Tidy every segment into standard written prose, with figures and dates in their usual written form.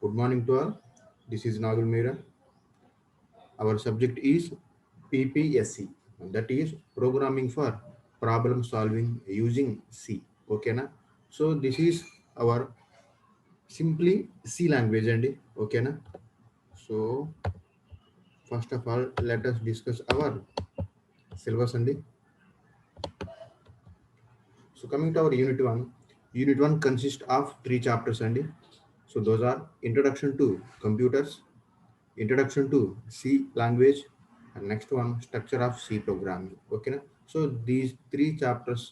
Good morning to all. This is Nagul Meera. Our subject is PPSC, that is Programming for Problem Solving Using C. Okay, na? So this is our simply C language, and okay, na? So first of all, let us discuss our syllabus, and so coming to our Unit one consists of three chapters, and so those are Introduction to Computers, Introduction to C language, and next one Structure of C programming. Okay, so these three chapters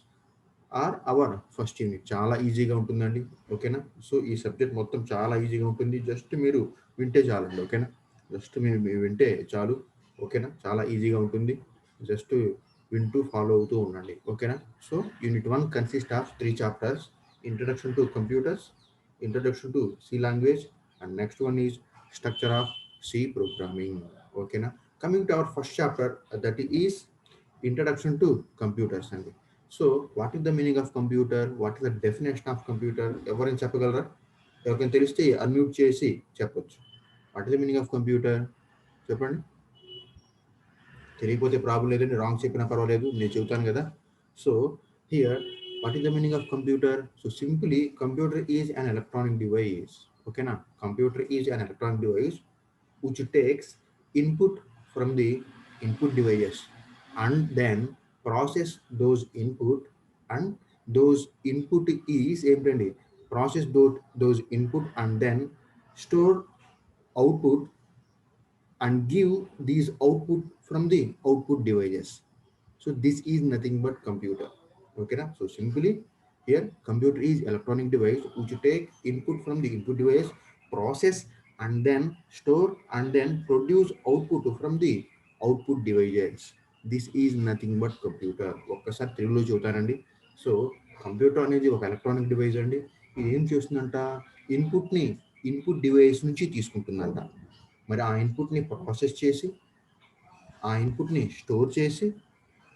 are our first unit. చాలా ఈజీగా ఉంటుందండి. ఓకేనా. So ఈ subject మొత్తం చాలా ఈజీగా ఉంటుంది. Just మీరు వింటే చాలండి. ఓకేనా. జస్ట్ మీరు వింటే చాలు. ఓకేనా. చాలా ఈజీగా ఉంటుంది. జస్ట్ వింటూ ఫాలో అవుతూ ఉండండి. ఓకేనా. So unit one consist of three chapters. Introduction to computers, introduction to C language, and next one is structure of C programming. ఓకేనా. Coming to our first chapter, that is introduction to computers అండి. So what is the meaning of computer, what is the definition of computer, ఎవరైనా చెప్పగలరా? ఎవరికైనా తెలిస్తే unmute చేసి చెప్పొచ్చు. What is the meaning of computer చెప్పండి. తెలియకపోతే ప్రాబ్లం లేదండి, రాంగ్ చెప్పినా పర్వాలేదు, నేను చెబుతాను కదా. So here what is the meaning of computer? So simply computer is an electronic device. ఓకేనా. Computer is an electronic device which takes input from the input devices and then process those input, and those input is ఏంటండి process those input and then store output and give these output from the output devices. So this is nothing but computer. Okay na? So simply here computer is electronic device which take input from the input device, process and then store and then produce output from the output devices. This is nothing but computer. ఒక్కసారి తెలుగులో చెబుతానండి. So computer అనేది ఒక electronic device అండి. ఇది ఏం చేస్తుందంట, ఇన్పుట్ని input device నుంచి తీసుకుంటుందంట. మరి ఆ ఇన్పుట్ని ప్రాసెస్ చేసి, ఆ ఇన్పుట్ని స్టోర్ చేసి,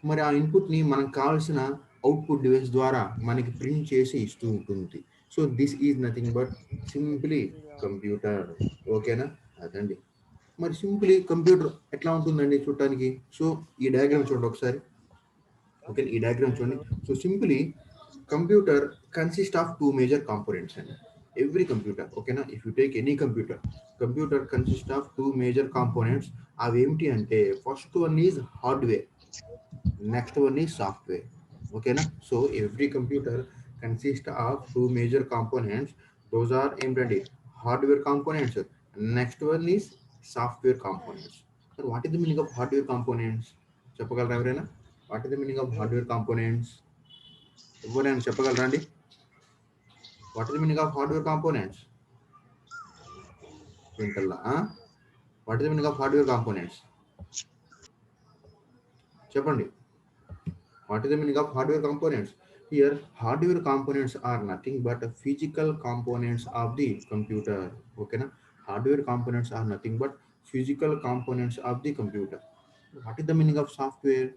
మరి ఆ ఇన్పుట్ని మనకు కావాల్సిన అవుట్పుట్ డివైస్ ద్వారా మనకి ప్రింట్ చేసి ఇస్తూ ఉంటుంది. So this is nothing but simply computer. ఓకేనా. అదండి. మరి సింప్లీ కంప్యూటర్ ఎట్లా ఉంటుందండి చూడటానికి? సో ఈ డయాగ్రామ్ చూడండి ఒకసారి. ఓకే, ఈ డయాగ్రామ్ చూడండి. So simply computer consist of two major components అండి. ఎవ్రీ కంప్యూటర్, ఓకేనా, if you take any computer consist of two major components. అవి ఏమిటి అంటే first one is hardware, next one is software. ఓకేనా. So every computer consist of two major components. Those are ఏంటండి hardware components, next one is software components. మరి what is the meaning of hardware components చెప్పగలరా ఎవరైనా? What is the meaning of hardware components ఎవరైనా చెప్పగలరా అండి? What is the meaning of hardware components? వింటల్లా what is the meaning of hardware components చెప్పండి. What is the meaning of hardware components? Here, hardware components are nothing but physical components of the computer. Okay, na? Hardware components are nothing but physical components of the computer. What is the meaning of software?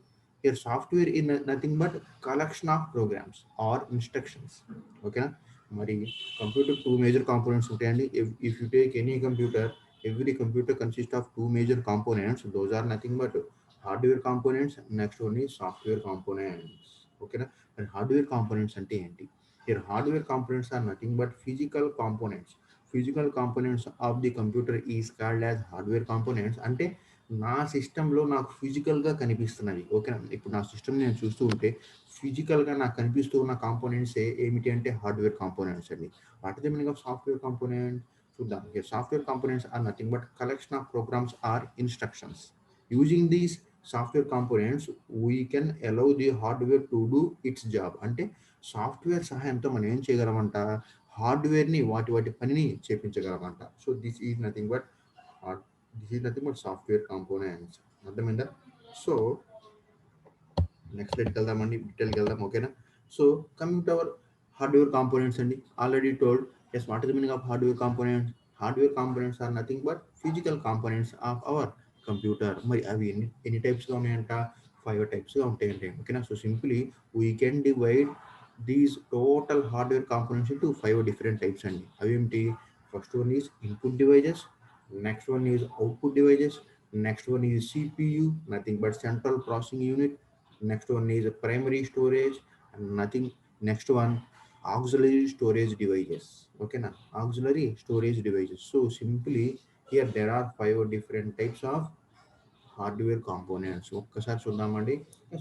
Here, software is nothing but collection of programs or instructions. Okay, na? Mari computer two major components ఉంటాయండి. If you take any computer, every computer consists of two major components. Those are nothing but hardware components, next only software components. ఓకేనా. మరి hardware components అంటే ఏంటి? Here hardware components are nothing but physical components. Physical components of the computer is called as hardware components. అంటే నా సిస్టంలో నాకు ఫిజికల్గా కనిపిస్తున్నవి. ఓకేనా. ఇప్పుడు నా సిస్టమ్ నేను చూస్తూ ఉంటే ఫిజికల్గా నాకు కనిపిస్తూ ఉన్న కాంపోనెంట్స్ ఏమిటి అంటే హార్డ్వేర్ కాంపోనెంట్స్ అండి. What is the meaning of software component చూద్దాం. Here software components are nothing but collection of programs or instructions. Using these software components we can allow the hardware to do its job. అంటే software సహాయంతో మనం ఏం చేయగలమంట, హార్డ్వేర్ని వాటి పనిని చేపించగలమంట. So this is nothing but software components. అర్థమైందా? సో నెక్స్ట్ వెళ్దామండి, డీటెయిల్కి వెళ్దాం. ఓకేనా. So coming to our hardware components అండి. Already told as what is the meaning of hardware components. Hardware components are nothing but physical components of our computer. మరి అవి ఎన్ని టైప్స్గా ఉన్నాయంట? 5 టైప్స్గా ఉంటాయండి. ఓకేనా. So simply we can divide these total hardware components into 5 different types అండి. అవేమిటి? First one is input devices, next one is output devices, next one is CPU, nothing but central processing unit, next one is primary storage, and nothing, next one auxiliary storage devices. Okay, now auxiliary storage devices. So simply here there are five different types of hardware components ఒక్కసారి చూద్దామండి.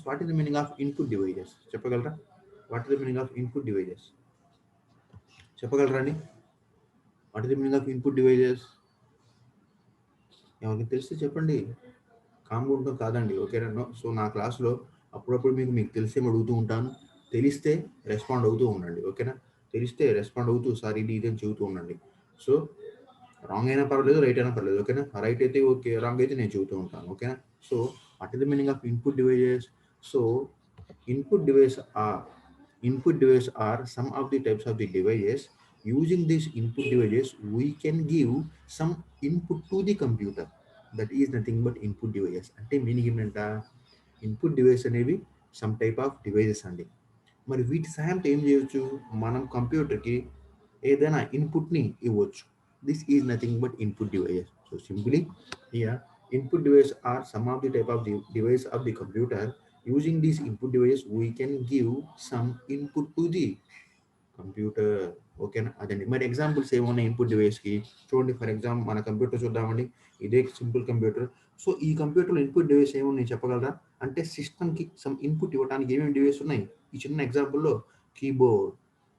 What is the meaning of input devices చెప్పగలరా? What is the meaning of input devices చెప్పగలరా అండి? What is the meaning of input devices? ఎవరికి తెలిస్తే చెప్పండి. కామ్గా ఉంటాం కాదండి, ఓకేనా? సో నా క్లాస్లో అప్పుడప్పుడు మీకు తెలిసేమో అడుగుతూ ఉంటాను. తెలిస్తే రెస్పాండ్ అవుతూ ఉండండి, ఓకేనా? తెలిస్తే రెస్పాండ్ అవుతూ సార్ ఇది ఇది అని చెబుతూ ఉండండి. సో రాంగ్ అయినా పర్వాలేదు, రైట్ అయినా పర్లేదు, ఓకేనా? రైట్ అయితే ఓకే, రాంగ్ అయితే నేను చెబుతూ ఉంటాను, ఓకేనా? So what is the meaning of input devices? So input device are input device are some of the types of the devices. Using these input devices we can give some input to the computer. That is nothing but input devices. అంటే meaning ఏంటంట, input device అనేవి some type of devices అండి. మరి వీటి సహాయంతో ఏం చేయొచ్చు, మనం కంప్యూటర్కి ఏదైనా ఇన్పుట్ని ఇవ్వచ్చు. This is nothing but input devices. So simply here input device are some of the type of the device of the computer. Using these input devices we can give some input to the computer, ఓకేనా? అదండి. మరి examples ఏమున్నాయి input డివైస్కి? చూడండి, for example మన computer చూద్దామండి. ఇదే simple computer. So ఈ కంప్యూటర్లో ఇన్పుట్ డివైస్ ఏమున్నాయి చెప్పగలరా? అంటే సిస్టమ్కి సమ్ ఇన్పుట్ ఇవ్వడానికి ఏమేమి డివైస్ ఉన్నాయి? ఈ చిన్న ఎగ్జాంపుల్లో కీబోర్డ్,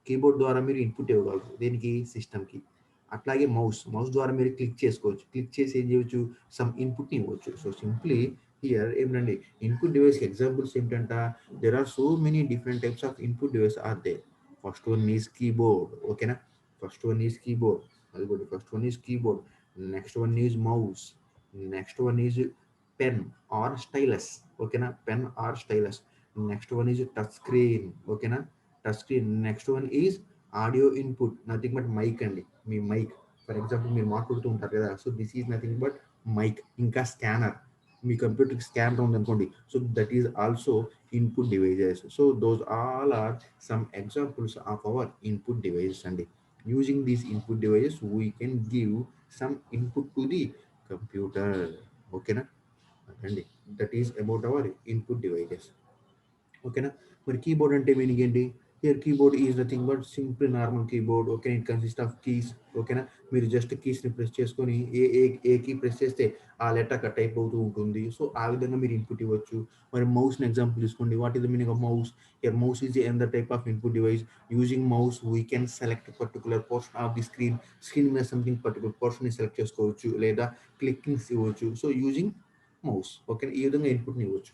కీబోర్డ్ ద్వారా మీరు ఇన్పుట్ ఇవ్వగలరు దేనికి, సిస్టమ్కి. అట్లాగే మౌస్, మౌస్ ద్వారా మీరు క్లిక్ చేసుకోవచ్చు, క్లిక్ చేసి ఏం చేయవచ్చు, సమ్ ఇన్పుట్ని ఇవ్వచ్చు. సో సింప్లీ హియర్ ఏమిటండి, ఇన్పుట్ డివైస్కి ఎగ్జాంపుల్స్ ఏమిటంట, there are so many different types of input device are they. First one is keyboard, okay na? First one is keyboard. Very good. First one is keyboard. Next one is mouse. Next one is pen or stylus, okay na? Pen or stylus. Next one is touch screen, okay na? Touch screen. Next one is audio input, nothing but mic అండి. మీ mic, for example మీరు మాట్లాడుతూ ఉంటారు కదా, so this is nothing but mic. ఇంకా scanner, మీ కంప్యూటర్కి scanner ఉందనుకోండి, so that is also input devices. So those all are some examples of our input devices and using these input devices we can give some input to the computer, okay na? And that is about our input devices, ఓకేనా? మరి keyboard అంటే meaning ఏంటి? Here keyboard is nothing but simple normal keyboard, okay. It consist of keys, ఓకేనా? మీరు just కీస్ని press చేసుకొని ఏ ఏ ఏ key press చేస్తే ఆ letter అక్కడ టైప్ అవుతూ ఉంటుంది. సో ఆ విధంగా మీరు ఇన్పుట్ ఇవ్వచ్చు. మరి మౌస్ని ఎగ్జాంపుల్ తీసుకోండి. What is the meaning of mouse? Here mouse is another type of input device. Using mouse we can select particular portion of the screen. Screen మీద సంథింగ్ పర్టికులర్ పోర్షన్ని సెలెక్ట్ చేసుకోవచ్చు, లేదా క్లిక్కింగ్స్ ఇవ్వచ్చు. సో యూజింగ్ మౌస్, ఓకే, ఈ విధంగా ఇన్పుట్ని ఇవ్వచ్చు.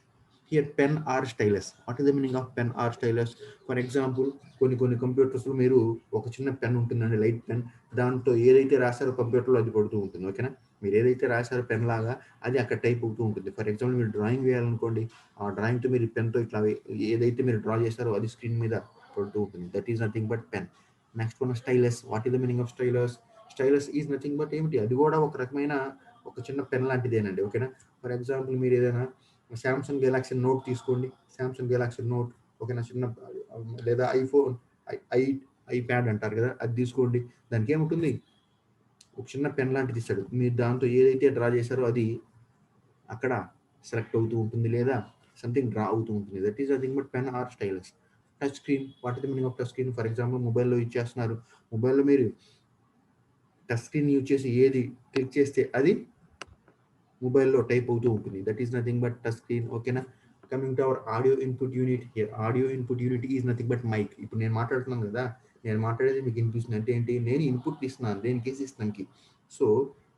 Here pen or stylus. What is the meaning of pen or stylus? For example కొన్ని కొన్ని కంప్యూటర్స్లో మీరు ఒక చిన్న పెన్ ఉంటుందండి, లైట్ పెన్. దాంతో ఏదైతే రాశారో కంప్యూటర్లో అది పడుతూ ఉంటుంది, ఓకేనా? మీరు ఏదైతే రాశారో పెన్ లాగా అది అక్కడ టైప్ అవుతూ ఉంటుంది. ఫర్ ఎగ్జాంపుల్ మీరు డ్రాయింగ్ వేయాలనుకోండి, ఆ డ్రాయింగ్తో మీరు పెన్తో ఇట్లా ఏదైతే మీరు డ్రా చేశారో అది స్క్రీన్ మీద పడుతూ ఉంటుంది. That is nothing but pen. Next one stylus. What is the meaning of stylus? Stylus is nothing but ఏమిటి, అది కూడా ఒక రకమైన ఒక చిన్న పెన్ లాంటిదేనండి, ఓకేనా? ఫర్ ఎగ్జాంపుల్ మీరు ఏదైనా శాంసంగ్ గెలాక్సీ నోట్ తీసుకోండి, శాంసంగ్ గెలాక్సీ నోట్, ఓకేనా? చిన్న లేదా ఐఫోన్, ఐ ఐప్యాడ్ అంటారు కదా, అది తీసుకోండి. దానికి ఏముంటుంది, ఒక చిన్న పెన్ లాంటిది ఇస్తాడు. మీరు దాంతో ఏదైతే డ్రా చేశారో అది అక్కడ సెలెక్ట్ అవుతూ ఉంటుంది, లేదా సంథింగ్ డ్రా అవుతూ ఉంటుంది. That is nothing but pen or stylus. Touch screen. What is the meaning of touch screen? For example మొబైల్లో ఇచ్చేస్తున్నారు, మొబైల్లో మీరు టచ్ స్క్రీన్ యూజ్ చేసి ఏది క్లిక్ చేస్తే అది మొబైల్లో టైప్ అవుతూ ఉంటుంది. That is nothing but touch screen, ఓకేనా? Coming to our audio input unit. Here audio input unit is nothing but mic. ఇప్పుడు నేను మాట్లాడుతున్నాను కదా, నేను మాట్లాడేది మీకు వినిపిస్తుంది అంటే ఏంటి, నేను ఇన్పుట్ ఇస్తున్నాను దేనికి, సిస్టమ్కి. So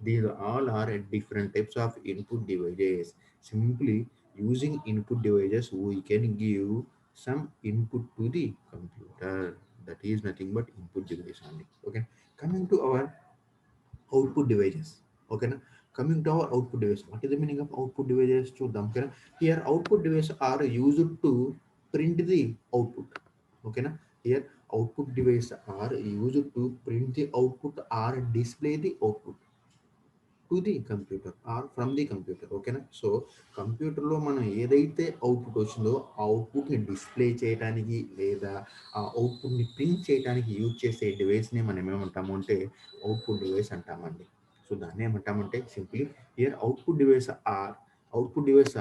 these all are different types of input devices. Simply using input devices we can give some input to the computer. That is nothing but input device అండి, okay. Coming to our output devices, ఓకేనా? Coming to our output device. What is the meaning of output devices చూద్దాం, ఓకేనా? Here output device are used to print the output, ఓకేనా? Here output device are used to print the output or display the output. To the computer or from the computer. ఓకేనా? So కంప్యూటర్లో మనం ఏదైతే output వచ్చిందో ఆ అవుట్పుట్ని display చేయడానికి లేదా ఆ అవుట్పుట్ని ప్రింట్ చేయడానికి యూజ్ చేసే డివైస్ని మనం ఏమంటాము అంటే అవుట్పుట్ డివైస్ అంటామండి. సో దాన్ని ఏమంటామంటే simply here output device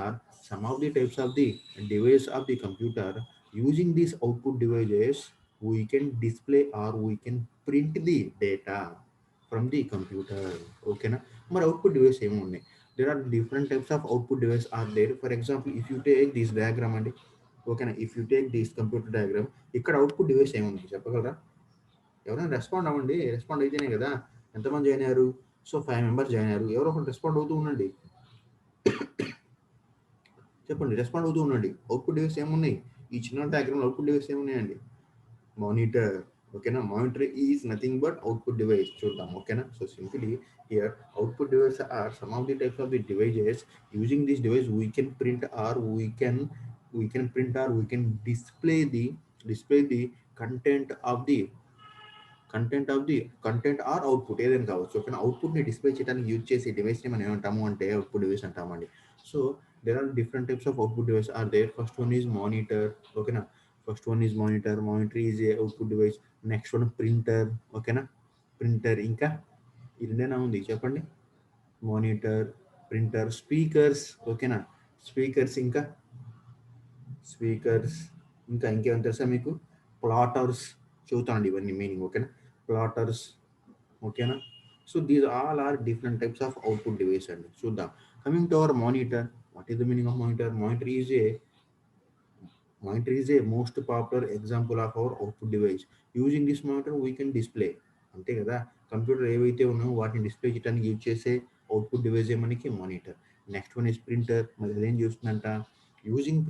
are some of the types of the device of the computer. Using these output devices we can display or we can print the data from the computer. ఓకేనా? మరి output device ఏమి ఉన్నాయి? There are different types of output device are there. For example if you take this diagram అండి. ఓకేనా? If you take this computer diagram, ఇక్కడ output device ఏముంది చెప్పగలరా? ఎవరైనా రెస్పాండ్ అవ్వండి. రెస్పాండ్ అయితేనే కదా. ఎంతమంది జాయిన్ అయ్యారు? సో 5 మెంబర్స్ జాయిన్ అయ్యారు. ఎవరో ఒకరు రెస్పాండ్ అవుతూ ఉండండి. చెప్పండి, రెస్పాండ్ అవుతూ ఉండండి. అవుట్పుట్ డివైస్ ఏమున్నాయి? ఈ చిన్న డయాగ్రామ్ అవుట్పుట్ డివైస్ ఏమున్నాయండి? మానిటర్. ఓకేనా? Monitor is nothing but output device. చూద్దాం. ఓకేనా? So simply here output device are some of the types of the devices. Using this device we can print or we can display the content of the content or output ఏదైనా కావచ్చు. ఓకేనా? అవుట్పుట్ని display చేయడానికి use చేసే డివైస్ని మనం ఏమంటాము అంటే output device అంటామండి. So there are different types of output device are there. First one is monitor. ఓకేనా? First one is monitor. Monitor is a output device. Next one printer. ఓకేనా? ప్రింటర్. ఇంకా ఈ రెండేనా ఉంది చెప్పండి? Monitor, printer, speakers. ఓకేనా? Speakers. ఇంకా speakers. ఇంకా ఇంకేమైనా తెలుసా మీకు? ప్లాటర్స్. చెబుతానండి ఇవన్నీ మీనింగ్. ఓకేనా? ప్లాటర్స్. ఓకేనా? So these all are different types of output device అండి. చూద్దాం. Coming to our monitor. What is the meaning of monitor? Monitor is a most popular example of our output device. Using this monitor we can display. అంతే కదా. Computer ఏవైతే ఉన్నాయో వాటిని display చేయడానికి use చేసే output device మనకి monitor. Next one is printer. మరి అదేం చేస్తుందంట? Using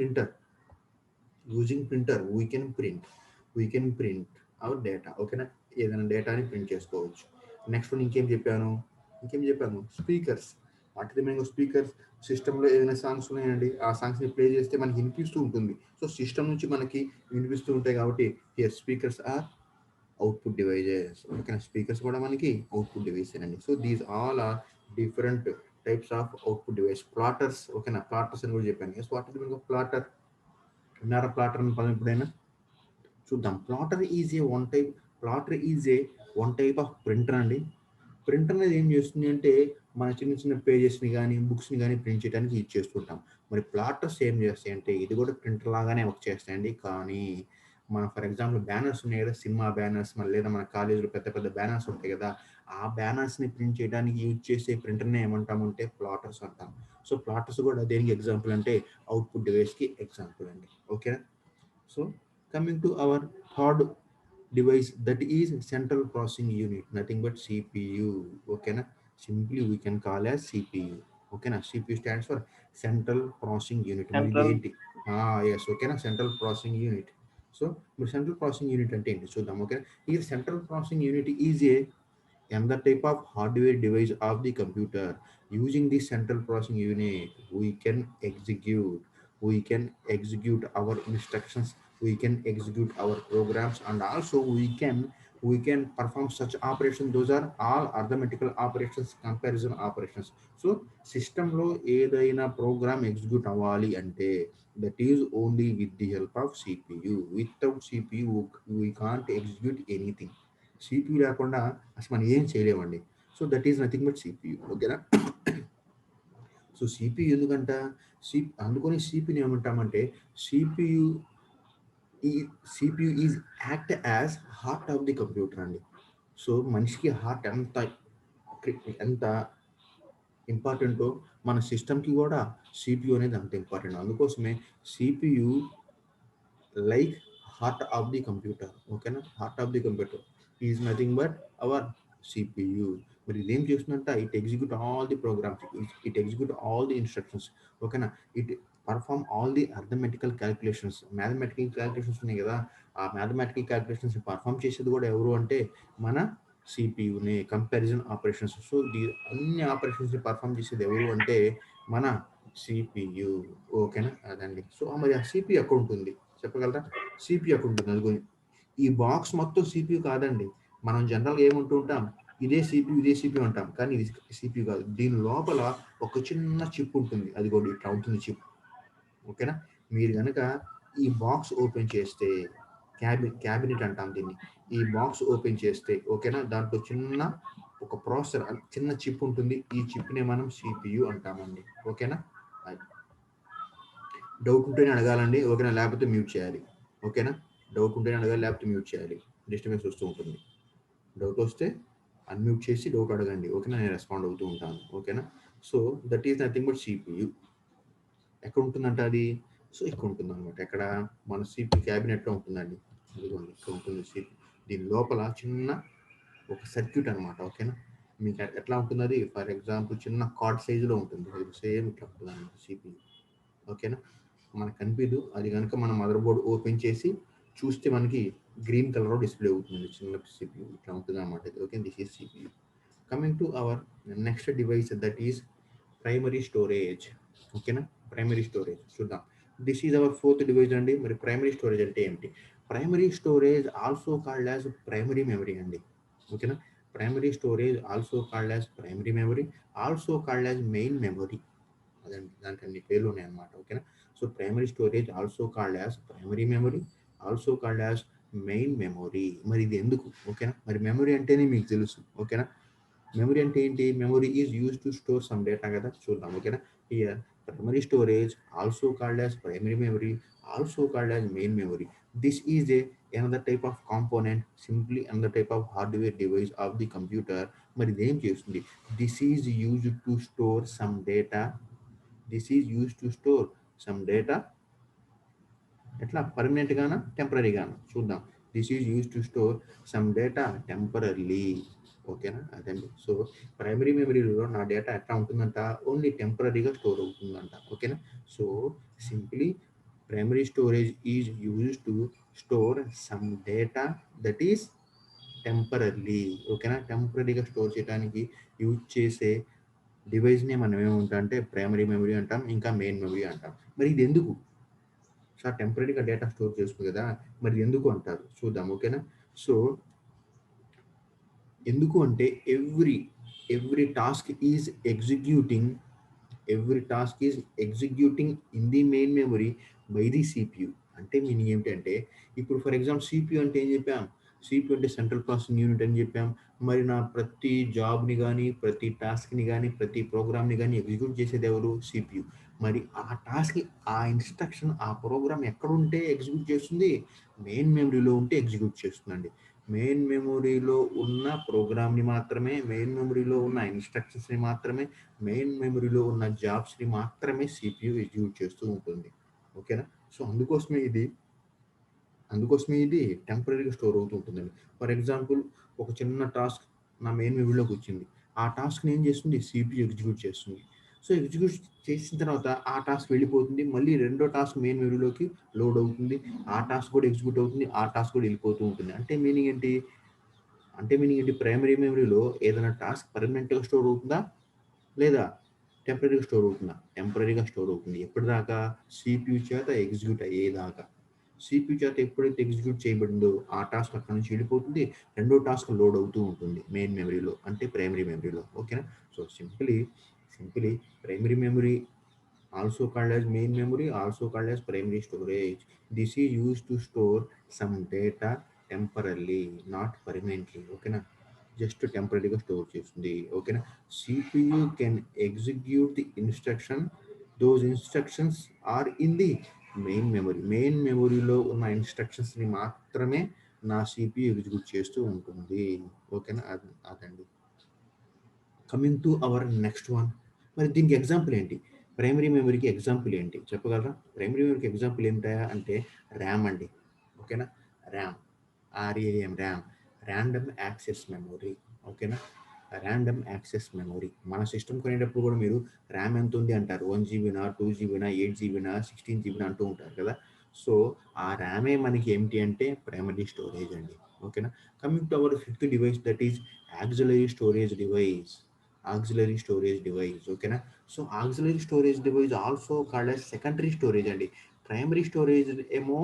printer we can print our data. ఓకేనా? ఏదైనా డేటాని ప్రింట్ చేసుకోవచ్చు. నెక్స్ట్ వన్ ఇంకేం చెప్పాను? స్పీకర్స్. వాటి మీనింగ్ స్పీకర్స్. సిస్టంలో ఏదైనా సాంగ్స్ ఉన్నాయండి, ఆ సాంగ్స్ని ప్లే చేస్తే మనకి వినిపిస్తూ ఉంటుంది. సో సిస్టమ్ నుంచి మనకి వినిపిస్తూ ఉంటాయి కాబట్టి here speakers are output devices. ఓకేనా? స్పీకర్స్ కూడా మనకి అవుట్పుట్ డివైస్ అండి. So these all are different types of output device. Plotters. ఓకేనా? ప్లాటర్స్ అని కూడా చెప్పాను. Yes, what is the meaning of plotter? విన్నారా ప్లాటర్ అని పదం ఎప్పుడైనా? చూద్దాం. Plotter is a one type of printer అండి. ప్రింటర్ అనేది ఏం చేస్తుంది అంటే మన చిన్న చిన్న పేజెస్ని కానీ బుక్స్ని కానీ ప్రింట్ చేయడానికి యూజ్ చేస్తుంటాం. మరి ప్లాటర్స్ ఏం చేస్తాయి అంటే ఇది కూడా ప్రింటర్ లాగానే వర్క్ చేస్తాయండి. కానీ మన ఫర్ ఎగ్జాంపుల్ బ్యానర్స్ ఉన్నాయి కదా, సినిమా బ్యానర్స్, మళ్ళీ లేదా మన కాలేజీలో పెద్ద పెద్ద బ్యానర్స్ ఉంటాయి కదా, ఆ బ్యానర్స్ని ప్రింట్ చేయడానికి యూజ్ చేసే ప్రింటర్ని ఏమంటామంటే ప్లాటర్స్ అంటాం. సో ప్లాటర్స్ కూడా దేనికి ఎగ్జాంపుల్ అంటే అవుట్పుట్ డివైస్కి ఎగ్జాంపుల్ అండి. ఓకేనా? So coming to our third device, that is central processing unit, nothing but CPU. Okay na? Simply we can call as CPU. Okay na? CPU stands for central processing unit. మరి ఇది Central ఏంటి? Yes. ఓకేనా? Central processing unit. So మరి central processing unit అంటే ఏంటి చూద్దాం. Okay. ఈ central processing unit is a another type of hardware device of the computer. Using the central processing unit we can execute our instructions, we can execute our programs, and also we can perform such operations. Those are all arithmetical operations, comparison operations. So system లో ఏదైనా programme execute అవ్వాలి అంటే that is only with the help of CPU. Without CPU we can't execute anything. CPU లేకుండా అసలు మనం ఏం చేయలేమండి. So that is nothing but CPU. ఓకేనా? సో సిపియు ఎందుకంట? అందుకని సిపిని ఏమంటామంటే సిపియు ఈ CPU is act as heart of the computer అండి. సో మనిషికి హార్ట్ ఎంత ఇంపార్టెంటో మన సిస్టమ్కి కూడా సిపియు అనేది అంత ఇంపార్టెంట్. అందుకోసమే CPU like heart of the computer. ఓకేనా? Heart of the computer is nothing but our CPU. మరి ఇదేం చేస్తుందంట? It execute all the programs, it execute all the instructions. ఓకేనా? It perform all the arithmetical calculations. Mathematical calculations ఉన్నాయి కదా, ఆ mathematical calculations perform చేసేది కూడా ఎవరు అంటే మన సిపియునే. Comparison operations. సో అన్ని ఆపరేషన్స్ని పర్ఫామ్ చేసేది ఎవరు అంటే మన సిపియు. ఓకేనా? అదండి. సో మరి ఆ సిపియు ఎక్కడ ఉంటుంది చెప్పగలరా? సిపియు ఎక్కడ ఉంటుంది? అదిగో ఈ బాక్స్ మొత్తం సిపియు కాదండి. మనం జనరల్గా ఏమంటూ ఉంటాం? ఇదే సిపియు అంటాం, కానీ ఇది సిపియు కాదు. దీని లోపల ఒక చిన్న చిప్ ఉంటుంది, అది కూడా ఇట్లా ఉంటుంది చిప్. ఓకేనా. మీరు కనుక ఈ బాక్స్ ఓపెన్ చేస్తే, క్యాబినెట్ అంటాం దీన్ని. ఈ బాక్స్ ఓపెన్ చేస్తే ఓకేనా, దాంట్లో చిన్న ఒక ప్రాసెసర్, చిన్న చిప్ ఉంటుంది. ఈ చిప్నే మనం సిపియు అంటామండి. ఓకేనా. అది డౌట్ ఉంటేనే అడగాలండి, ఓకేనా, లేకపోతే మ్యూట్ చేయాలి. ఓకేనా. డౌట్ ఉంటేనే అడగాలి, లేకపోతే మ్యూట్ చేయాలి. డిస్టర్బెన్స్ వస్తూ ఉంటుంది. డౌట్ వస్తే అన్మ్యూట్ చేసి డౌట్ అడగండి, ఓకేనా, నేను రెస్పాండ్ అవుతూ ఉంటాను. ఓకేనా. So that is nothing but CPU. ఎక్కడ ఉంటుందంట అది? సో ఇక్కడ ఉంటుంది అనమాట. ఎక్కడ? మన సిపి క్యాబినెట్లో ఉంటుందండి. ఇదిగోండి ఇక్కడ ఉంటుంది సిపి. దీని లోపల చిన్న ఒక సర్క్యూట్ అనమాట. ఓకేనా. మీకు ఎట్లా ఉంటుంది అది? ఫర్ ఎగ్జాంపుల్ చిన్న కార్డ్ సైజులో ఉంటుంది, సేమ్ ఇట్లా ఉంటుంది అనమాట సిపియు. ఓకేనా. మనకు కనిపించదు, అది కనుక మన మదర్ బోర్డ్ ఓపెన్ చేసి చూస్తే మనకి గ్రీన్ కలర్ డిస్ప్లే అవుతుంది, చిన్న సిపియు ఇట్లా ఉంటుంది అనమాట. Okay, this is CPU. Coming to our next device, that is primary storage. ఓకేనా. ప్రైమరీ స్టోరేజ్ చూద్దాం. This is our fourth device అండి. మరి ప్రైమరీ స్టోరేజ్ అంటే ఏమిటి? Primary storage also called as primary memory అండి. ఓకేనా. Primary storage also called as primary memory, also called as main memory. అదండి, దానికి అన్ని పేర్లు ఉన్నాయి అన్నమాట. ఓకేనా. So primary storage also called as primary memory, also called as main memory. మరి ఇది ఎందుకు? ఓకేనా. మరి మెమరీ అంటేనే మీకు తెలుసు. ఓకేనా. మెమరీ అంటే ఏంటి? Memory is use to store some data కదా. చూద్దాం. ఓకేనా. Here primary storage also called as primary memory, also called as main memory. This is a another type of component, simply another type of hardware device of the computer. మరి ఇదేం చేస్తుంది? This is used to store some data. This is used to store some data. ఎట్లా? Permanent గానా, temporary గానా? చూద్దాం. This is use to store some data temporarily. ఓకేనా. అదండి. So primary మెమరీలో నా data ఎట్లా ఉంటుందంట? ఓన్లీ టెంపరీగా స్టోర్ అవుతుందంట. ఓకేనా. So simply primary storage is use to store some data that is temporarily. ఓకేనా. టెంపరీగా స్టోర్ చేయడానికి యూజ్ చేసే డివైస్ని మనం ఏమంటాం అంటే ప్రైమరీ మెమరీ అంటాం, ఇంకా మెయిన్ మెమరీ అంటాం. మరి ఇది ఎందుకు? సార్ టెంపరీగా డేటా స్టోర్ చేసుకుంది కదా, మరి ఎందుకు అంటారు? చూద్దాం. ఓకేనా. సో ఎందుకు అంటే every task is executing, every task is executing in the main memory by the CPU. అంటే మీనింగ్ ఏమిటంటే, ఇప్పుడు ఫర్ ఎగ్జాంపుల్ సిపియు అంటే ఏం చెప్పాం? సిపియు అంటే సెంట్రల్ ప్రాసెసింగ్ యూనిట్ అని చెప్పాం. మరి నా ప్రతి జాబ్ని కానీ, ప్రతి టాస్క్ని కానీ, ప్రతి ప్రోగ్రామ్ని కానీ ఎగ్జిక్యూట్ చేసేది ఎవరు? సిపియు. మరి ఆ టాస్క్, ఆ ఇన్స్ట్రక్షన్, ఆ ప్రోగ్రామ్ ఎక్కడ ఉంటే ఎగ్జిక్యూట్ చేస్తుంది? మెయిన్ మెమరీలో ఉంటే ఎగ్జిక్యూట్ చేస్తుందండి. మెయిన్ మెమరీలో ఉన్న ప్రోగ్రామ్ని మాత్రమే, మెయిన్ మెమరీలో ఉన్న ఇన్స్ట్రక్షన్స్ని మాత్రమే, మెయిన్ మెమరీలో ఉన్న జాబ్స్ని మాత్రమే సిపియు ఎగ్జిక్యూట్ చేస్తూ ఉంటుంది. ఓకేనా. సో అందుకోసమే ఇది టెంపరీగా స్టోర్ అవుతూ ఉంటుందండి. ఫర్ ఎగ్జాంపుల్ ఒక చిన్న టాస్క్ నా మెయిన్ మెమరీలోకి వచ్చింది. ఆ టాస్క్ని ఏం చేస్తుంది? సిపియు ఎగ్జిక్యూట్ చేస్తుంది. సో ఎగ్జిక్యూట్ చేసిన తర్వాత ఆ టాస్క్ వెళ్ళిపోతుంది, మళ్ళీ రెండో టాస్క్ మెయిన్ మెమరీలోకి లోడ్ అవుతుంది. ఆ టాస్క్ కూడా ఎగ్జిక్యూట్ అవుతుంది, ఆ టాస్క్ కూడా వెళ్ళిపోతూ ఉంటుంది. అంటే మీనింగ్ ఏంటి? ప్రైమరీ మెమరీలో ఏదైనా టాస్క్ పర్మనెంట్గా స్టోర్ అవుతుందా, లేదా టెంపరీగా స్టోర్ అవుతుందా? టెంపరీగా స్టోర్ అవుతుంది. ఎప్పటిదాకా? సిపియు చేత ఎగ్జిక్యూట్ అయ్యేదాకా. సిపియు చేత ఎప్పుడైతే ఎగ్జిక్యూట్ చేయబడిందో ఆ టాస్క్ అక్కడ నుంచి వెళ్ళిపోతుంది, రెండో టాస్క్ లోడ్ అవుతూ ఉంటుంది మెయిన్ మెమరీలో, అంటే ప్రైమరీ మెమరీలో. ఓకేనా. So simply primary memory also called as main memory, also called as primary storage. This is use to store some data temporarily, not permanently. ఓకేనా. జస్ట్ టెంపరీగా స్టోర్ చేస్తుంది. ఓకేనా. CPU can execute the instruction, those instructions are in the main memory. Main మెమరీలో ఉన్న ఇన్స్ట్రక్షన్స్ని మాత్రమే నా CPU execute చేస్తూ ఉంటుంది. ఓకేనా. అదండి. Coming to our next one. మరి దీనికి ఎగ్జాంపుల్ ఏంటి? ప్రైమరీ మెమరీకి ఎగ్జాంపుల్ ఏంటి చెప్పగలరా? ప్రైమరీ మెమరీకి ఎగ్జాంపుల్ ఏమిటాయా అంటే ర్యామ్ అండి. ఓకేనా. RAM, R A M, RAM, random access memory. ఓకేనా. Random access memory. మన సిస్టమ్ కొనేటప్పుడు కూడా మీరు ర్యామ్ ఎంత ఉంది అంటారు. 1 జీబీనా, 2 జీబీనా, 8 జీబీనా, 16 జీబీనా అంటూ ఉంటారు కదా. సో ఆ ర్యామే మనకి ఏమిటి అంటే ప్రైమరీ స్టోరేజ్ అండి. ఓకేనా. Coming to our fifth device, that is auxiliary storage device. Auxiliary storage device. ఓకేనా. So auxiliary storage device also called as secondary storage అండి. ప్రైమరీ స్టోరేజ్ ఏమో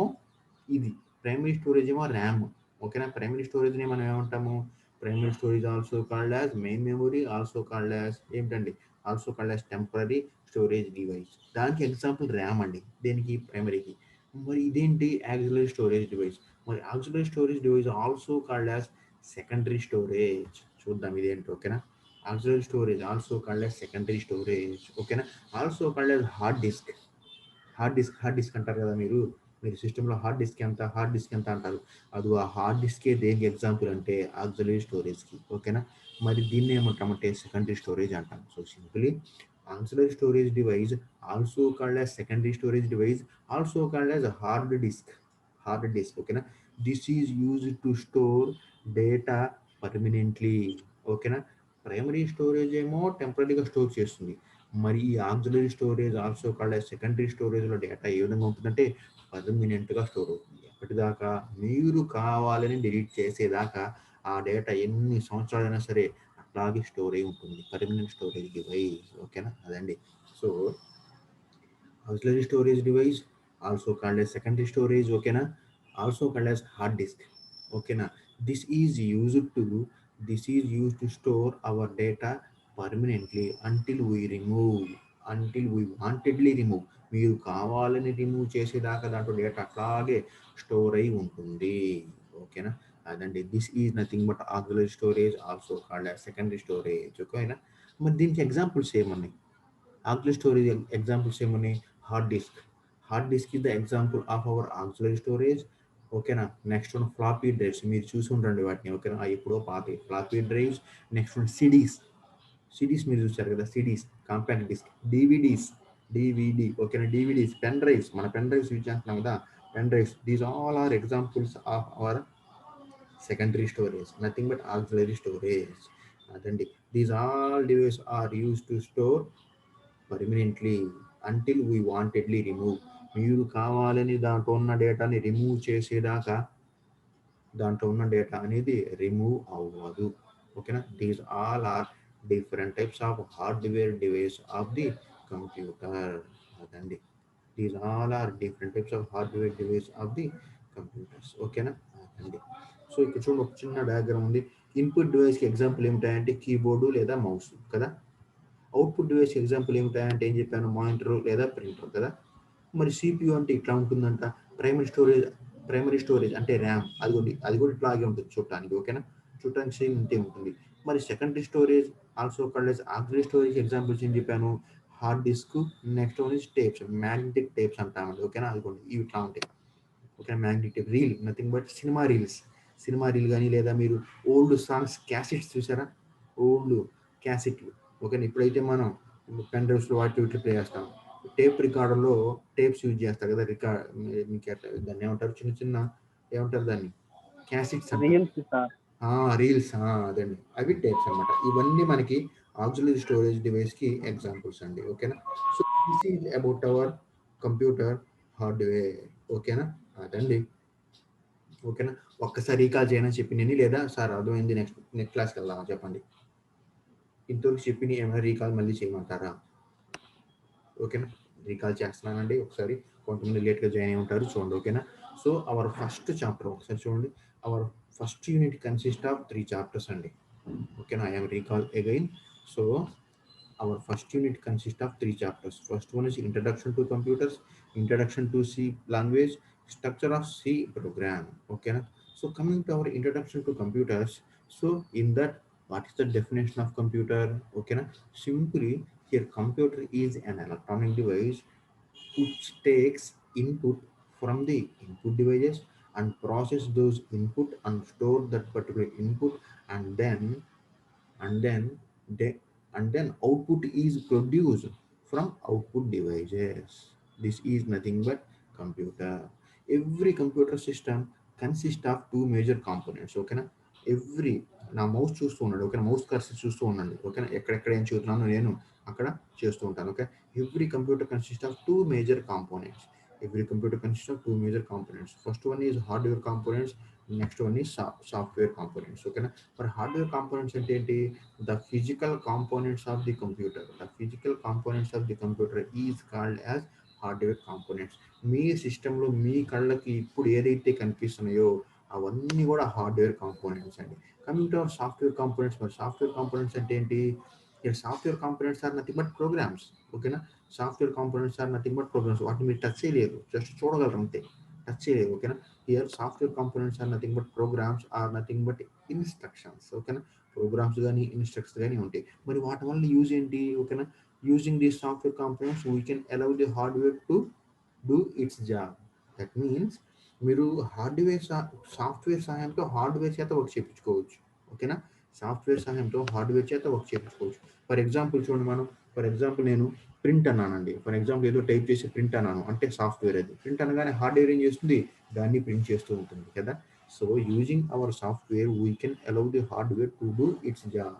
ఇది, ప్రైమరీ స్టోరేజ్ ఏమో ర్యామ్. ఓకేనా. ప్రైమరీ స్టోరేజ్ని మనం ఏమంటాము? Primary storage also called as main memory, also called as ఏంటండి, also called as temporary storage device. దానికి ఎగ్జాంపుల్ ర్యామ్ అండి, దేనికి, ప్రైమరీకి. మరి ఇదేంటి ఆక్సిలరీ స్టోరేజ్ డివైస్. మరి auxiliary storage device also called as secondary storage. చూద్దాం ఇదేంటి, ఓకేనా. Auxiliary storage also called as secondary storage, ఓకేనా. Also called as hard disk. Hard disk అంటారు కదా మీరు, మీరు సిస్టంలో హార్డ్ డిస్క్ ఎంత అంటారు. అది ఆ హార్డ్ డిస్కే దేనికి ఎగ్జాంపుల్ అంటే ఆక్సిలరీ స్టోరేజ్కి, ఓకేనా. మరి దీన్ని ఏమంటామంటే సెకండరీ స్టోరేజ్ అంటాం. So simply auxiliary storage device also called as secondary storage device, also called as hard disk, ఓకేనా. This is used to store data permanently, ఓకేనా. ప్రైమరీ స్టోరేజ్ ఏమో టెంపరీగా స్టోర్ చేస్తుంది. మరి ఈ auxiliary storage also called secondary స్టోరేజ్లో data ఏ విధంగా ఉంటుందంటే పర్మనెంట్గా స్టోర్ అవుతుంది. ఎప్పటిదాకా, మీరు కావాలని డిలీట్ చేసేదాకా ఆ డేటా ఎన్ని సంవత్సరాలైనా సరే అట్లాగే స్టోర్ అయి ఉంటుంది. పర్మనెంట్ స్టోరేజ్ డివైస్, ఓకేనా. అదండి. So auxiliary storage device also called as secondary storage, ఓకేనా, also called as hard disk, ఓకేనా. this is used to this is used to store our data permanently until we wantedly remove. మీరు కావాలని remove చేసేదాకా దాంట్లో data అట్లాగే store అయి ఉంటుంది, ఓకేనా. అదండి, this is nothing but auxiliary storage also called as secondary storage, ఓకేనా. మరి దీనికి ఎగ్జాంపుల్స్ ఏమన్నాయి, auxiliary storage examples ఏమని, hard disk. Hard disk is the example of our auxiliary storage, ఓకేనా. నెక్స్ట్ వన్ ఫ్లాపీ డ్రైవ్స్, మీరు చూసి ఉండండి వాటిని, ఓకేనా. ఎప్పుడో పాత floppy drives. Next one CDs మీరు చూసారు కదా, సిడీస్ కాంపాక్ట్ డిస్క్. డివిడి, ఓకేనా. డివిడీస్ పెన్ డ్రైవ్స్, మన పెన్ డ్రైవ్స్ యూజ్ చేస్తున్నాం కదా, pen drives. These all are examples of our secondary storage, nothing but auxiliary storage. అదండి, these all devices are used to store permanently until we wantedly remove. మీరు కావాలని దాంట్లో ఉన్న డేటాని remove చేసేదాకా దాంట్లో ఉన్న డేటా అనేది రిమూవ్ అవ్వదు, ఓకేనా. These all are different types of hardware device of the computer. అదండి, these all are different types of hardware device of the computers, ఓకేనా. అదండి. సో ఇక్కడ చూడండి, ఒక చిన్న డయాగ్రామ్ ఉంది. ఇన్పుట్ డివైస్కి ఎగ్జాంపుల్ ఏమిటాయంటే కీబోర్డు లేదా మౌస్ కదా. అవుట్పుట్ డివైస్ ఎగ్జాంపుల్ ఏమిటాయంటే ఏం చెప్పాను, మానిటర్ లేదా ప్రింటర్ కదా. మరి సిపియు అంటే ఇట్లా ఉంటుందంట. ప్రైమరీ స్టోరేజ్ అంటే ర్యామ్, అది కూడా ఇట్లాగే ఉంటుంది చూడటానికి, ఓకేనా. చూడటానికి సేమ్ ఇంతే ఉంటుంది. మరి secondary storage also called auxiliary storage examples ఏం చెప్పాను, hard disk. Next one is tapes, magnetic tapes అంటామండి, ఓకేనా. అదిగోండి ఇవి ఇట్లా ఉంటాయి, okay. Magnetic reel, nothing but cinema reel కానీ, లేదా మీరు ఓల్డ్ సాంగ్స్ క్యాసెట్స్ చూసారా, ఓల్డ్ క్యాసెట్లు, ఓకే. ఇప్పుడైతే మనం పెన్ డ్రైవ్స్లో వాటి వీటి ప్లే చేస్తాం. టేప్ రికార్డర్లో టేప్స్ యూజ్ చేస్తారు కదా, మీకు ఎట్లా దాన్ని ఏమంటారు, చిన్న చిన్న ఏమంటారు దాన్ని, క్యాసెట్స్ అంటారు. Reels sir. రీల్స్, అదండి, అవి టేప్స్ అనమాట. ఇవన్నీ మనకి ఆక్సిలరీ స్టోరేజ్ డివైస్కి ఎగ్జాంపుల్స్ అండి, ఓకేనా. So this is about our computer hardware, ఓకేనా. అదండి, ఓకేనా. ఒక్కసారి రీకాల్ చేయని చెప్పి నేను, లేదా సార్ అర్థమైంది నెక్స్ట్ క్లాస్కి వెళ్దామా చెప్పండి. ఇంతవరకు చెప్పి ఏమైనా రీకాల్ మళ్ళీ చేయమంటారా, ఓకేనా. రీకాల్ చేస్తున్నానండి ఒకసారి, కొంతమంది లేట్గా జాయిన్ అయి ఉంటారు, చూడండి, ఓకేనా. సో అవర్ ఫస్ట్ చాప్టర్ ఒకసారి చూడండి. Our first unit consist of 3 chapters అండి, ఓకేనా. I am recall again. So our first unit consists of 3 chapters. First one is introduction to computers, introduction to C language, structure of C program, okay na? So coming to our introduction to computers, so in that, what is the definition of computer, okay na? Simply, here computer is an electronic device which takes input from the input devices and process those input and store that particular input, and and then they and then output is produced from output devices. This is nothing but computer. Every computer system consists of two major components, ఓకేనా. Every, నా mouse చూస్తూ ఉన్నాడు, ఓకేనా. Mouse cursor చూస్తూ ఉండండి, ఓకేనా. ఎక్కడెక్కడ ఏం చూస్తున్నానో నేను అక్కడ చేస్తూ ఉంటాను, okay. Every computer consist of two major components. Every computer consists of two major components. First one is hardware components, next one is software components, okay na. For hardware components అంటే ఏంటి, the physical components of the computer. The physical components of the computer is called as hardware components. మీ సిస్టంలో మీ కళ్ళకి ఇప్పుడు ఏదైతే కనిపిస్తున్నాయో అవన్నీ కూడా హార్డ్వేర్ కాంపోనెంట్స్ అండి. Coming to our software components, మరి సాఫ్ట్వేర్ కాంపోనెంట్స్ అంటే ఏంటి? ఇక్కడ software components are nothing but programs. ఓకేనా? Software components are nothing but programs. వాటిని మీరు టచ్ చేయలేరు, జస్ట్ చూడగలరు అంతే, టచ్ చేయలేరు. ఓకేనా? Here software components are nothing but programs or nothing but instructions. ఓకేనా? ప్రోగ్రామ్స్ కానీ ఇన్స్ట్రక్షన్స్ కానీ ఉంటాయి. మరి వాటి వల్ల యూజ్ ఏంటి? ఓకేనా? Using these software components we can allow the hardware to do its job. That means మీరు హార్డ్వేర్ సాఫ్ట్వేర్ సహాయంతో హార్డ్వేర్ చేత వర్క్ చేయించుకోవచ్చు. ఓకేనా? సాఫ్ట్వేర్ సహాయంతో హార్డ్వేర్ చేత వర్క్ చేయించుకోవచ్చు. ఫర్ ఎగ్జాంపుల్ చూడండి, మనం ఫర్ ఎగ్జాంపుల్ నేను ప్రింట్ అన్నానండి. ఫర్ ఎగ్జాంపుల్ ఏదో టైప్ చేసి ప్రింట్ అన్నాను అంటే సాఫ్ట్వేర్ అది. ప్రింట్ అనగానే హార్డ్వేర్ ఏం చేస్తుంది? దాన్ని ప్రింట్ చేస్తూ ఉంటుంది కదా. So using our software we can allow the hardware to do its job.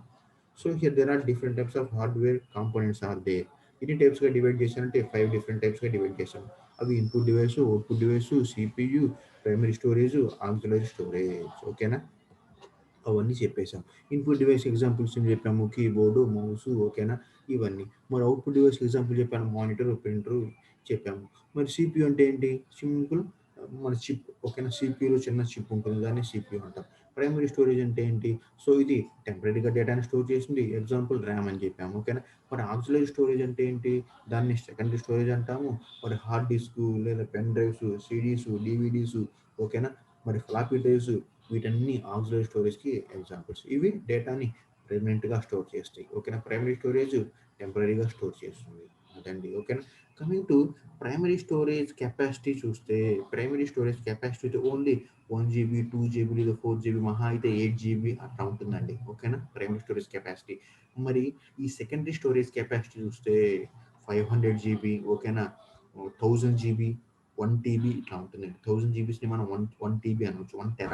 So here there are different types of hardware components are there. ఎన్ని టైప్స్గా డివైడ్ చేశానంటే 5 డిఫరెంట్ టైప్స్గా డివైడ్ చేశాను. అవి input device, output device, CPU, primary storage, auxiliary storage. ఓకేనా? అవన్నీ చెప్పేసాం. Input device examples చెప్పాము, keyboard, mouse. ఓకేనా? ఇవన్నీ. మరి అవుట్పుట్ డివైస్ ఎగ్జాంపుల్ చెప్పాను, మానిటర్, ప్రింటర్ చెప్పాము. మరి సిపియు అంటే ఏంటి? సింపుల్ మన చిప్. ఓకేనా? సిపియులో చిన్న చిప్ ఉంటుంది, దాన్ని సిపియు అంటాం. ప్రైమరీ స్టోరేజ్ అంటే ఏంటి? సో ఇది టెంపరీగా డేటాని స్టోర్ చేసింది, ఎగ్జాంపుల్ ర్యామ్ అని చెప్పాము. ఓకేనా? మరి ఆక్సిలరీ స్టోరేజ్ అంటే ఏంటి? దాన్ని సెకండరీ స్టోరేజ్ అంటాము. మరి హార్డ్ డిస్క్ లేదా పెన్ డ్రైవ్స్, సిడీస్, డివిడీస్. ఓకేనా? మరి ఫ్లాపీ డ్రైవ్స్, వీటన్ని ఆక్సిలరీ స్టోరేజ్కి ఎగ్జాంపుల్స్. ఇవి డేటాని పర్మనెంట్గా స్టోర్ చేస్తాయి. ఓకేనా? ప్రైమరీ స్టోరేజ్ టెంపరీగా స్టోర్ చేస్తుంది. అదండి. ఓకేనా? Coming to primary storage capacity చూస్తే, primary storage capacity only 1 GB, 2 GB లేదా 4 GB, మహా అయితే 8 GB అట్లా ఉంటుందండి. ఓకేనా? Primary storage capacity. మరి ఈ సెకండరీ స్టోరేజ్ కెపాసిటీ చూస్తే 500 GB. ఓకేనా? 1000 GB, 1 TB ఇట్లా ఉంటుందండి. 1000 GBని మనం 1 TB అనవచ్చు, 1 TB.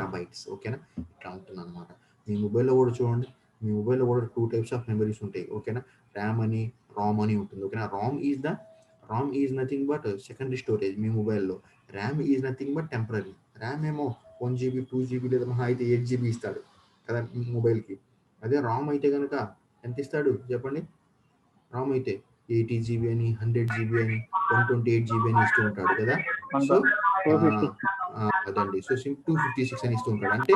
ఓకేనా? ఇట్లా ఉంటుంది అనమాట. మీ మొబైల్లో కూడా చూడండి, మీ మొబైల్లో కూడా 2 టైప్స్ ఆఫ్ మెమరీస్ ఉంటాయి. ఓకేనా? ర్యామ్ అని, రామ్ అని ఉంటుంది. ఓకేనా? RAM is nothing but secondary storage మీ మొబైల్లో. RAM is nothing but temporary. RAM ఏమో 1 GB, 2 GB లేదా మహా అయితే 8 GB ఇస్తాడు కదా మీ మొబైల్కి. అదే రామ్ అయితే కనుక ఎంత ఇస్తాడు చెప్పండి? రామ్ అయితే 80 GB అని, 100 GB అని, 128 GB అని ఇస్తూ ఉంటాడు కదా. సో 256. అదండి. సో 256 అని ఇస్తూ ఉంటాడు. అంటే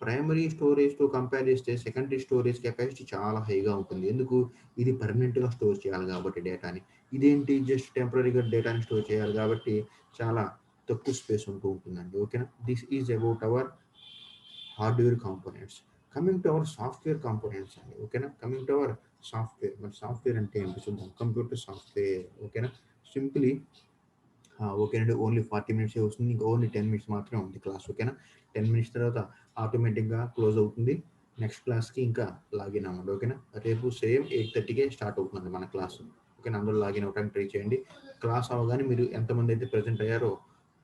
ప్రైమరీ స్టోరేజ్తో కంపేర్ చేస్తే సెకండరీ స్టోరేజ్ కెపాసిటీ చాలా హైగా ఉంటుంది. ఎందుకు? ఇది పర్మనెంట్గా స్టోర్ చేయాలి కాబట్టి డేటాని. ఇదేంటి? జస్ట్ టెంపరీగా డేటాని స్టోర్ చేయాలి కాబట్టి చాలా తక్కువ స్పేస్ ఉంటూ ఉంటుందండి. ఓకేనా? This is about hour hardware components. Coming to our software components అండి. ఓకేనా? Coming to our software. మరి సాఫ్ట్వేర్ అంటే ఏంటి చూద్దాం. Computer software. ఓకేనా? సింప్లీ ఓకేనండి. ఓన్లీ 40 మినిట్సే వస్తుంది. ఇంకా ఓన్లీ 10 మినిట్స్ మాత్రమే ఉంది క్లాస్. ఓకేనా? 10 మినిట్స్ తర్వాత ఆటోమేటిక్గా క్లోజ్ అవుతుంది. నెక్స్ట్ క్లాస్కి ఇంకా లాగిన్ అవ్వండి. ఓకేనా? రేపు సేమ్ 8:30కే స్టార్ట్ అవుతుందండి మన క్లాస్. ఓకేనా? అందరూ లాగిన్ అవ్వడానికి ట్రై చేయండి. క్లాస్ అవ్వగానే మీరు ఎంతమంది అయితే ప్రజెంట్ అయ్యారో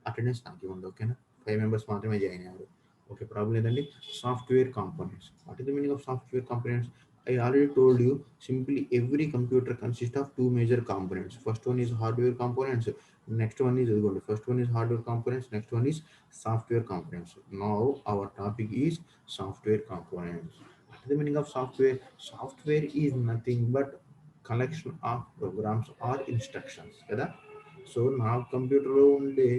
అటెండెన్స్ నాకు ఇవ్వండి. ఓకేనా? 5 మెంబర్స్ మాత్రమే జాయిన్ అయ్యారు. ఓకే, ప్రాబ్లం లేదండి. Software components. What is the meaning of software components? I already told you, simply every computer consists of two major components. First one is hardware components, next one is first one is hardware components, next one is software components. Now our topic is software components. What is the meaning of software? Software is nothing but collection of programs or instructions కదా. So నా కంప్యూటర్లో ఉండే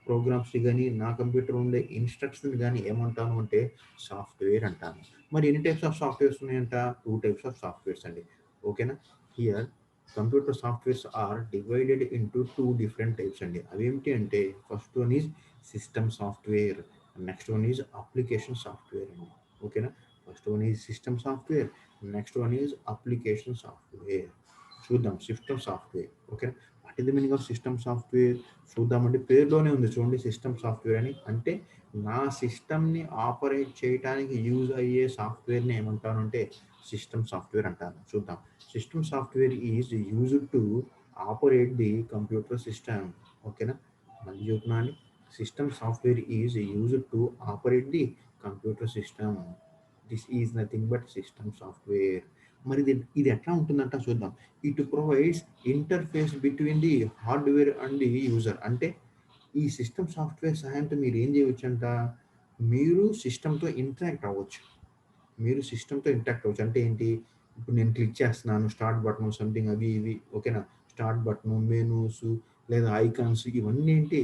programmes కానీ, నా computer ఉండే instruction కానీ ఏమంటాను అంటే software అంటాను. మరి ఎన్ని టైప్స్ ఆఫ్ సాఫ్ట్వేర్స్ ఉన్నాయంట? 2 టైప్స్ ఆఫ్ సాఫ్ట్వేర్స్ అండి. ఓకేనా? Here computer softwares are divided into 2 different types అండి. అవేమిటి అంటే first one is system software, next one is application software అండి. ఓకేనా? First one is system software, next one is application software. చూద్దాం system software. Okay, what is the meaning of system software? చూద్దామంటే పేరులోనే ఉంది చూడండి, సిస్టమ్ సాఫ్ట్వేర్ అని. అంటే నా సిస్టమ్ని ఆపరేట్ చేయడానికి యూజ్ అయ్యే సాఫ్ట్వేర్ని ఏమంటాను అంటే సిస్టమ్ సాఫ్ట్వేర్ అంటాను. చూద్దాం. System software is used to operate the computer system. ఓకేనా? మళ్ళీ చెప్తున్నా అండి, system software is used to operate the computer system. This is nothing but system software. మరి ఇది ఎట్లా ఉంటుందంట చూద్దాం. It provides interface between the hardware and the user. అంటే ఈ సిస్టమ్ సాఫ్ట్వేర్ సహాయంతో మీరు ఏం చేయవచ్చంట? మీరు సిస్టమ్తో ఇంటరాక్ట్ అవ్వచ్చు. మీరు సిస్టమ్తో ఇంటరాక్ట్ అవ్వచ్చు అంటే ఏంటి? ఇప్పుడు నేను క్లిక్ చేస్తున్నాను స్టార్ట్ బటన్ సంథింగ్ అవి ఇవి. ఓకేనా? స్టార్ట్ బటన్, మెనూస్ లేదా ఐకాన్స్, ఇవన్నీ ఏంటి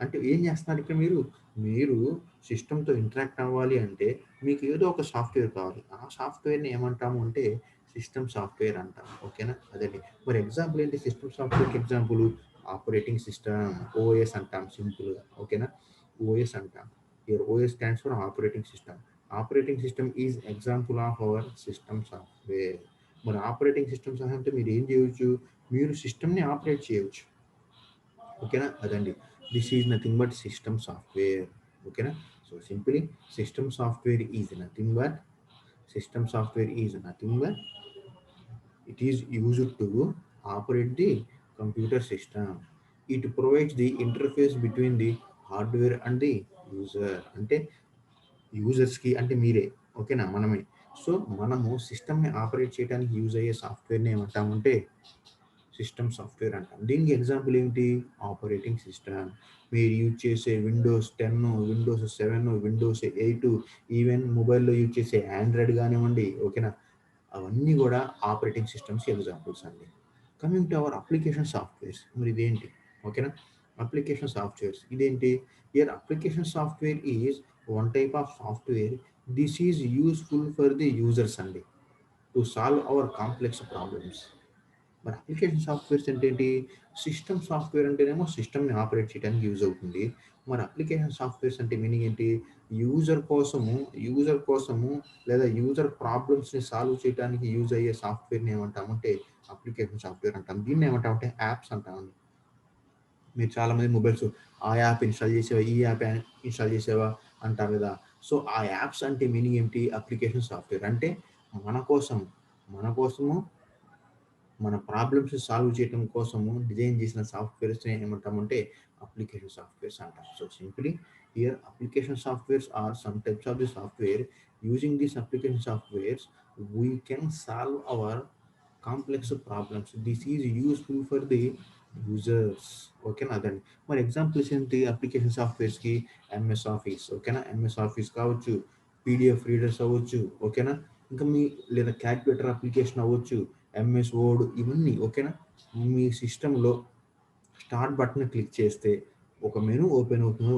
అంటే ఏం చేస్తున్నారు ఇక్కడ? మీరు మీరు సిస్టమ్‌తో ఇంటరాక్ట్ అవ్వాలి అంటే మీకు ఏదో ఒక సాఫ్ట్‌వేర్ కావాలి. ఆ సాఫ్ట్‌వేర్‌ని ఏమంటాము అంటే సిస్టమ్ సాఫ్ట్‌వేర్ అంటాం. ఓకేనా? అదండి. మరి ఎగ్జాంపుల్ ఏంటి సిస్టమ్ సాఫ్ట్‌వేర్‌కి ఎగ్జాంపుల్ ఆపరేటింగ్ సిస్టమ్ ఓఎస్ అంటాం సింపుల్‌గా. ఓకేనా? ఓఎస్ అంటాం. Here OS stands for operating system. Operating system is example of our system software. మరి ఆపరేటింగ్ సిస్టమ్ సహాయంతో మీరు ఏం చేయొచ్చు? మీరు సిస్టమ్‌ని ఆపరేట్ చేయొచ్చు. ఓకేనా? అదండి. This is nothing but system software. ఓకేనా? So simply system software is nothing but system software is nothing but it is used to operate the computer system. It provides the interface between the hardware and the user. అంటే యూజర్స్కి అంటే మీరే ఓకేనా మనమే. So మనము సిస్టమ్ని operate చేయడానికి use అయ్యే సాఫ్ట్వేర్ని ఏమంటామంటే సిస్టమ్ సాఫ్ట్వేర్ అంటాం. దీనికి ఎగ్జాంపుల్ ఏంటి? Operating system. మీరు యూజ్ చేసే విండోస్ 10, విండోస్ 7, విండోస్ 8, ఈవెన్ మొబైల్లో యూజ్ చేసే ఆండ్రాయిడ్ కానివ్వండి. ఓకేనా? అవన్నీ కూడా ఆపరేటింగ్ సిస్టమ్స్ ఎగ్జాంపుల్స్ అండి. Coming to our application softwares. మరి ఇదేంటి? ఓకేనా? అప్లికేషన్ సాఫ్ట్వేర్స్ ఇదేంటి? Here application software is one type of software. This is useful for the users అండి to solve our complex problems. మరి అప్లికేషన్ సాఫ్ట్వేర్స్ అంటే ఏంటి? System software అంటేనేమో సిస్టమ్ని ఆపరేట్ చేయడానికి యూజ్ అవుతుంది. మరి అప్లికేషన్ సాఫ్ట్వేర్స్ అంటే మీనింగ్ ఏంటి? యూజర్ కోసము యూజర్ కోసము లేదా యూజర్ ప్రాబ్లమ్స్ని సాల్వ్ చేయడానికి యూజ్ అయ్యే సాఫ్ట్వేర్ని ఏమంటామంటే అప్లికేషన్ సాఫ్ట్వేర్ అంటాం. దీన్ని ఏమంటామంటే యాప్స్ అంటామండి. మీరు చాలామంది మొబైల్స్ ఆ యాప్ ఇన్‌స్టాల్ చేసావా? ఈ యాప్ ఇన్‌స్టాల్ చేసావా? అంటారు కదా! సో, ఆ యాప్స్ అంటే మీనింగ్ ఏంటి? Application software. అంటే మన కోసం, మన కోసము మన ప్రాబ్లమ్స్ సాల్వ్ చేయడం కోసము డిజైన్ చేసిన సాఫ్ట్వేర్స్‌ని ఏమంటామంటే అప్లికేషన్ సాఫ్ట్వేర్స్ అంటాం. So simply here application softwares are some types of the software. Using these application softwares we can solve our complex problems. This is useful for the users. ఓకేనా? అదండి. మరి ఎగ్జాంపుల్స్ ఏంటి అప్లికేషన్ సాఫ్ట్వేర్స్‌కి? ఎంఎస్ ఆఫీస్ ఓకేనా? MS Office కావచ్చు, PDF readers అవ్వచ్చు. ఓకేనా? ఇంకా మీ లేదా క్యాల్కులేటర్ అప్లికేషన్ అవ్వచ్చు. ఎంఎస్ వర్డ్ ఇవన్నీ ఓకేనా? మీ సిస్టంలో స్టార్ట్ బటన్ క్లిక్ చేస్తే ఒక మెనూ ఓపెన్ అవుతుంది.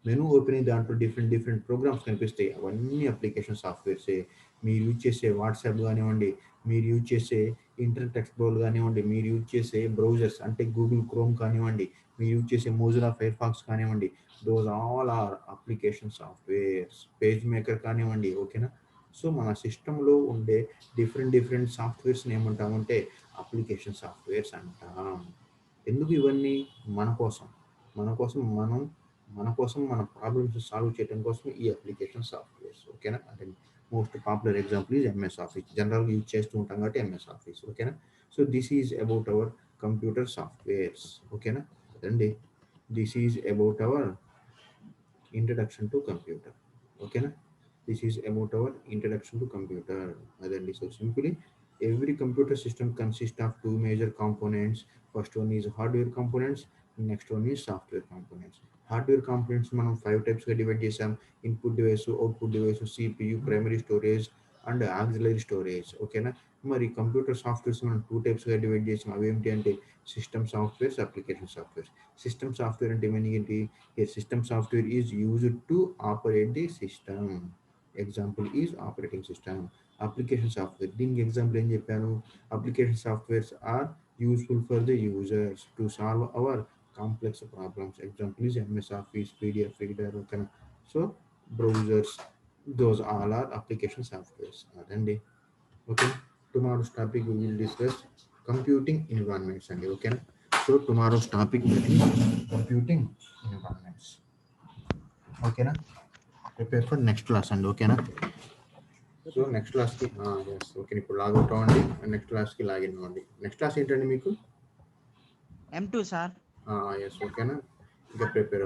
మెనూ ఓపెన్ అయ్యి దాంట్లో డిఫరెంట్ డిఫరెంట్ ప్రోగ్రామ్స్ కనిపిస్తాయి. అవన్నీ అప్లికేషన్ సాఫ్ట్వేర్సే. మీరు యూజ్ చేసే వాట్సాప్ కానివ్వండి, మీరు యూజ్ చేసే ఇంటర్నెట్ ఎక్స్‌ప్లోరర్ కానివ్వండి, మీరు యూజ్ చేసే బ్రౌజర్స్ అంటే గూగుల్ క్రోమ్ కానివ్వండి, మీరు యూజ్ చేసే మోజిల్లా ఫైర్‌ఫాక్స్ కానివ్వండి, those all are application softwares. Page maker కానివ్వండి ఓకేనా? సో మన సిస్టంలో ఉండే డిఫరెంట్ డిఫరెంట్ సాఫ్ట్వేర్స్‌ని ఏమంటామంటే అప్లికేషన్ సాఫ్ట్వేర్స్ అంటాం. ఎందుకు ఇవన్నీ? మన కోసం. మన కోసం మనం మన కోసం మన ప్రాబ్లమ్స్ సాల్వ్ చేయడం కోసం ఈ అప్లికేషన్ సాఫ్ట్వేర్స్. ఓకేనా? అంటే most popular example is MS office. జనరల్‌గా యూజ్ చేస్తూ ఉంటాం కాబట్టి ఎంఎస్ ఆఫీస్. ఓకేనా? So this is about our computer softwares. ఓకేనా? అదండి. This is about our introduction to computer. ఓకేనా? This is about our introduction to computer. అదండి. So simply every computer system consists of two major components. First one is hardware components, next one is software components. Hardware components మనం 5 టైప్స్గా divide చేసాం. Input device, output device, CPU, primary storage and auxiliary storage. ఓకేనా? మరి computer softwares మనం 2 టైప్స్గా divide చేసాం. అవి ఏమిటి అంటే system softwares, application softwares. System software అంటే మీనింగ్ ఏంటి? A system software is used to operate the system. Example is operating system. Application software దీనికి ఎగ్జాంపుల్ ఏం చెప్పాను? Application softwares are useful for the users to solve our complex problems. Example is MS office, PDF reader ఓకేనా? So browsers those all are application softwares. అదండి. Okay. Tomorrow's topic we will discuss computing environments అండి. ఓకేనా? So tomorrow's topic computing environments. ఓకేనా? Prepare for next class అండి. ఓకేనా? So next క్లాస్కి yes okay ఇప్పుడు logout అవ్వండి. నెక్స్ట్ క్లాస్కి లాగిన్ అవ్వండి. నెక్స్ట్ క్లాస్ ఏంటండి మీకు? M2 sir. ఎస్ ఓకేనా? ఇంకా ప్రిపేర్